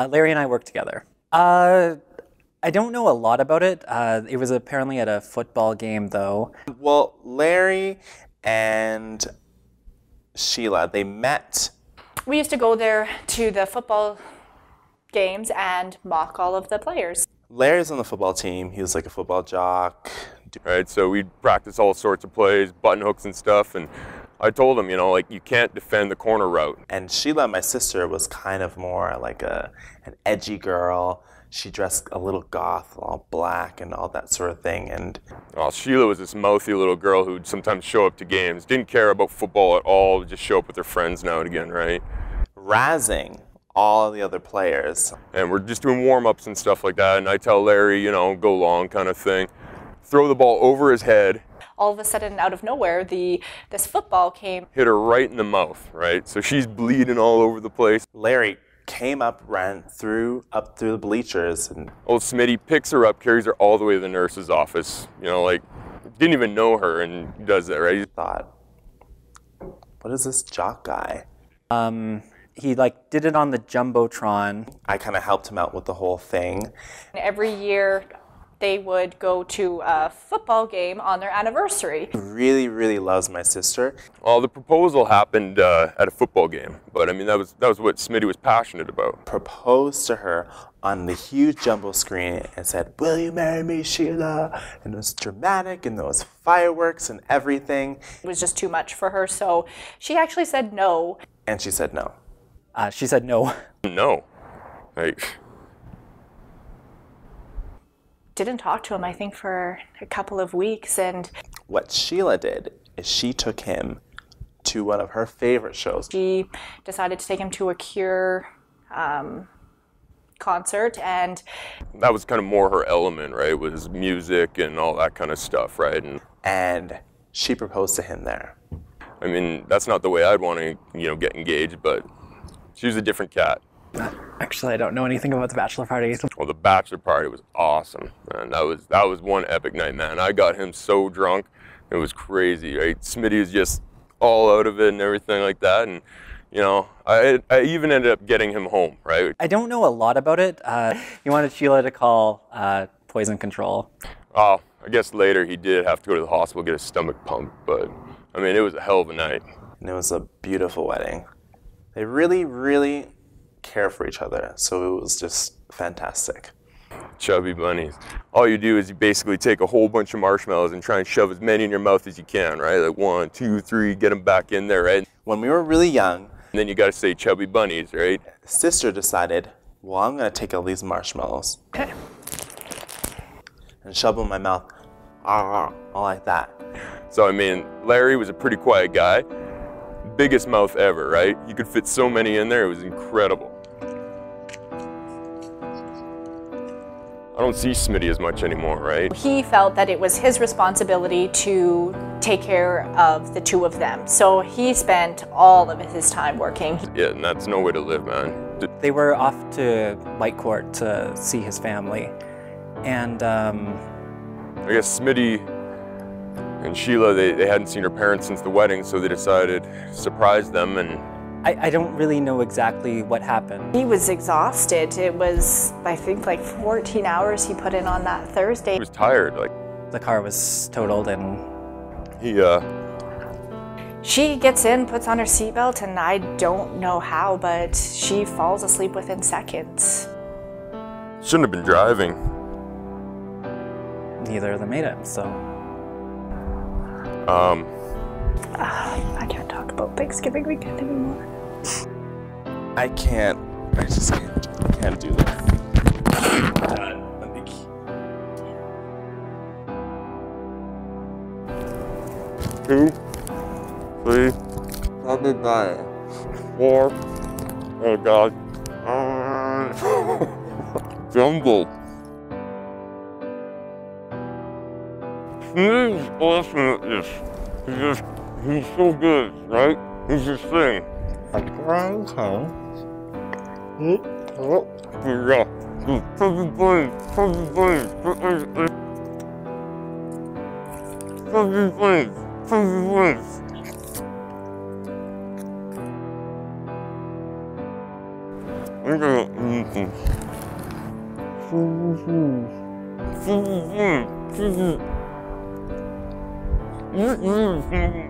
Larry and I worked together. I don't know a lot about it. It was apparently at a football game, though. Well, Larry and Sheila, they met. We used to go there to the football games and mock all of the players. Larry's on the football team. He was like a football jock. Right, so we'd practice all sorts of plays, button hooks and stuff, and I told him, you know, like, you can't defend the corner route. And Sheila, my sister, was kind of more like an edgy girl. She dressed a little goth, all black and all that sort of thing. And Sheila was this mouthy little girl who'd sometimes show up to games, didn't care about football at all, would just show up with her friends now and again, right? razzing all the other players. And we're just doing warm-ups and stuff like that, and I tell Larry, you know, go long kind of thing. Throw the ball over his head. All of a sudden, out of nowhere, this football came. Hit her right in the mouth, right? So she's bleeding all over the place. Larry came up, ran up through the bleachers. And old Smitty picks her up, carries her all the way to the nurse's office. You know, like, didn't even know her and does that, right? He thought, what is this jock guy? He like did it on the Jumbotron. I kind of helped him out with the whole thing. Every year, they would go to a football game on their anniversary. He really, really loves my sister. Well, the proposal happened at a football game, but I mean that was what Smitty was passionate about. Proposed to her on the huge jumbo screen and said, "Will you marry me, Sheila?" And it was dramatic, and there was fireworks and everything. It was just too much for her, so she actually said no. And she said no. She said no. No, like. Didn't talk to him, I think, for a couple of weeks. And what Sheila did is she took him to one of her favorite shows. She decided to take him to a Cure concert, and that was kind of more her element, right? Was music and all that kind of stuff, right? And she proposed to him there. I mean, that's not the way I'd want to, you know, get engaged, but she was a different cat. Actually, I don't know anything about the bachelor party. Well, the bachelor party was awesome, man. That was one epic night, man. I got him so drunk, it was crazy, right? Smitty was just all out of it and everything like that, and you know, I even ended up getting him home, right? I don't know a lot about it. He wanted Sheila to call poison control. Oh, I guess later he did have to go to the hospital, get his stomach pumped, but I mean, it was a hell of a night. And it was a beautiful wedding. They really, really care for each other, so it was just fantastic. Chubby Bunnies. All you do is you basically take a whole bunch of marshmallows and try and shove as many in your mouth as you can, right? Like 1, 2, 3, get them back in there, right? When we were really young, and then you got to say Chubby Bunnies, right? Sister decided, well, I'm going to take all these marshmallows and shove them in my mouth, all like that. So I mean, Larry was a pretty quiet guy. Biggest mouth ever, right? You could fit so many in there, it was incredible. I don't see Smitty as much anymore, right? He felt that it was his responsibility to take care of the two of them. So he spent all of his time working. Yeah, and that's no way to live, man. They were off to Whitecourt to see his family. And I guess Smitty and Sheila, they hadn't seen her parents since the wedding, so they decided to surprise them. And I don't really know exactly what happened. He was exhausted. It was, I think, like 14 hours he put in on that Thursday. He was tired, like. The car was totaled and She gets in, puts on her seatbelt, and I don't know how, but she falls asleep within seconds. Shouldn't have been driving. Neither of them made it, so. I can't talk about Thanksgiving weekend anymore. I just can't do that. Two, 3, probably by 4. Oh God. Jumbled. He's awesome at this. He's so good, right? He's just saying. Mm-mm.